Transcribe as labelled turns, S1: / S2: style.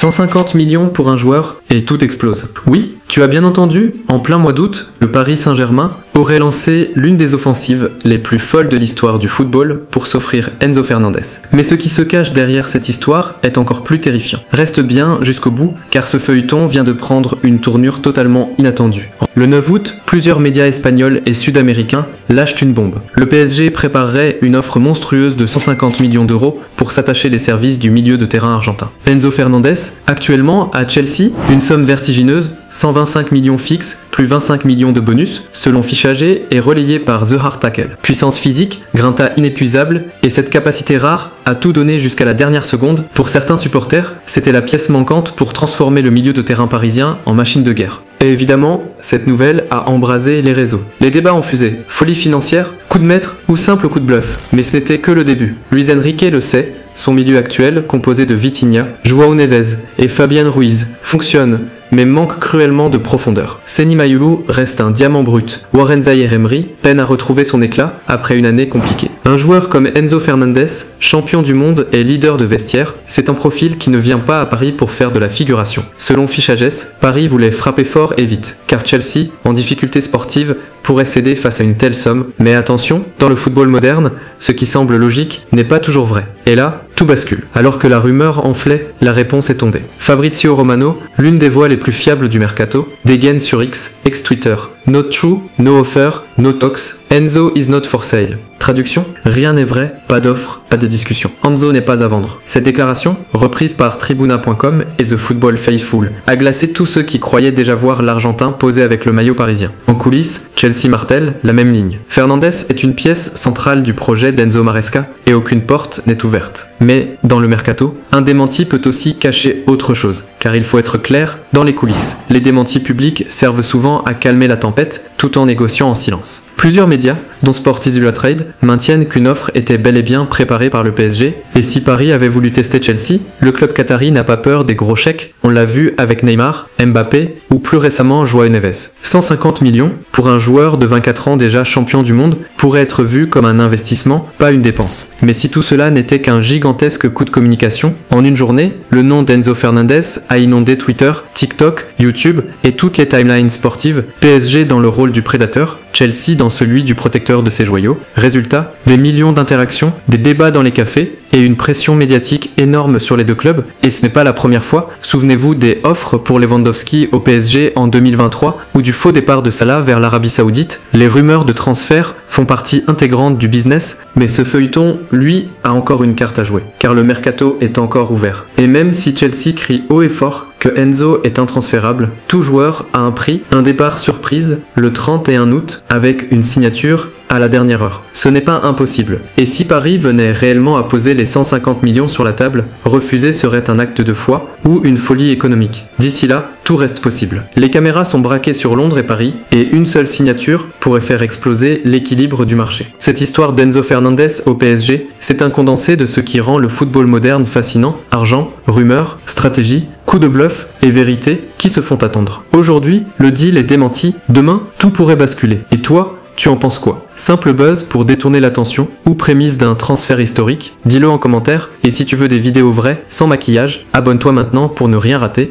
S1: 150 millions pour un joueur et tout explose. Oui, tu as bien entendu, en plein mois d'août, le Paris Saint-Germain aurait lancé l'une des offensives les plus folles de l'histoire du football pour s'offrir Enzo Fernandez. Mais ce qui se cache derrière cette histoire est encore plus terrifiant. Reste bien jusqu'au bout, car ce feuilleton vient de prendre une tournure totalement inattendue. Le 9 août, plusieurs médias espagnols et sud-américains lâchent une bombe. Le PSG préparerait une offre monstrueuse de 150 millions d'euros pour s'attacher les services du milieu de terrain argentin. Enzo Fernandez, actuellement à Chelsea, une somme vertigineuse, 125 millions fixes, plus 25 millions de bonus, selon Fichage, est relayé par The Hard Tackle. Puissance physique, grinta inépuisable et cette capacité rare à tout donner jusqu'à la dernière seconde, pour certains supporters, c'était la pièce manquante pour transformer le milieu de terrain parisien en machine de guerre. Et évidemment, cette nouvelle a embrasé les réseaux. Les débats ont fusé. Folie financière, coup de maître ou simple coup de bluff. Mais ce n'était que le début. Luis Enrique le sait, son milieu actuel, composé de Vitinha, João Neves et Fabián Ruiz, fonctionne, mais manque cruellement de profondeur. Seny Mayulu reste un diamant brut. Warren Zaïre-Emery peine à retrouver son éclat après une année compliquée. Un joueur comme Enzo Fernandez, champion du monde et leader de vestiaire, c'est un profil qui ne vient pas à Paris pour faire de la figuration. Selon Fichages, Paris voulait frapper fort et vite, car Chelsea, en difficulté sportive, pourrait céder face à une telle somme. Mais attention, dans le football moderne, ce qui semble logique n'est pas toujours vrai. Et là, tout bascule. Alors que la rumeur enflait, la réponse est tombée. Fabrizio Romano, l'une des voix les plus fiables du mercato, dégaine sur X, ex-Twitter. Not true, no offer, no talks, Enzo is not for sale. Traduction, rien n'est vrai, pas d'offre, pas de discussion. Enzo n'est pas à vendre. Cette déclaration, reprise par Tribuna.com et The Football Faithful, a glacé tous ceux qui croyaient déjà voir l'Argentin poser avec le maillot parisien. En coulisses, Chelsea martèle la même ligne. Fernandez est une pièce centrale du projet d'Enzo Maresca et aucune porte n'est ouverte. Mais, dans le mercato, un démenti peut aussi cacher autre chose, car il faut être clair, dans les coulisses, les démentis publics servent souvent à calmer la tempête tout en négociant en silence. Plusieurs médias, dont Sport Illustrated, maintiennent qu'une offre était bel et bien préparée par le PSG, et si Paris avait voulu tester Chelsea, le club qatari n'a pas peur des gros chèques, on l'a vu avec Neymar, Mbappé ou plus récemment João Neves. 150 millions, pour un joueur de 24 ans déjà champion du monde, pourrait être vu comme un investissement, pas une dépense. Mais si tout cela n'était qu'un gigantesque coup de communication, en une journée, le nom d'Enzo Fernandez a inondé Twitter, TikTok, YouTube et toutes les timelines sportives, PSG dans le rôle du prédateur, Chelsea dans celui du protecteur de ses joyaux. Résultat, des millions d'interactions, des débats dans les cafés et une pression médiatique énorme sur les deux clubs. Et ce n'est pas la première fois, souvenez-vous des offres pour Lewandowski au PSG en 2023 ou du faux départ de Salah vers l'Arabie Saoudite. Les rumeurs de transfert font partie intégrante du business, mais ce feuilleton, lui, a encore une carte à jouer, car le mercato est encore ouvert. Et même si Chelsea crie haut et fort que Enzo est intransférable, tout joueur a un prix, un départ surprise le 31 août avec une signature à la dernière heure. Ce n'est pas impossible. Et si Paris venait réellement à poser les 150 millions sur la table, refuser serait un acte de foi ou une folie économique. D'ici là, tout reste possible. Les caméras sont braquées sur Londres et Paris, et une seule signature pourrait faire exploser l'équilibre du marché. Cette histoire d'Enzo Fernandez au PSG, c'est un condensé de ce qui rend le football moderne fascinant: argent, rumeurs, stratégie, coups de bluff et vérité qui se font attendre. Aujourd'hui, le deal est démenti, demain, tout pourrait basculer. Et toi, tu en penses quoi? Simple buzz pour détourner l'attention ou prémisse d'un transfert historique? Dis-le en commentaire, et si tu veux des vidéos vraies, sans maquillage, abonne-toi maintenant pour ne rien rater.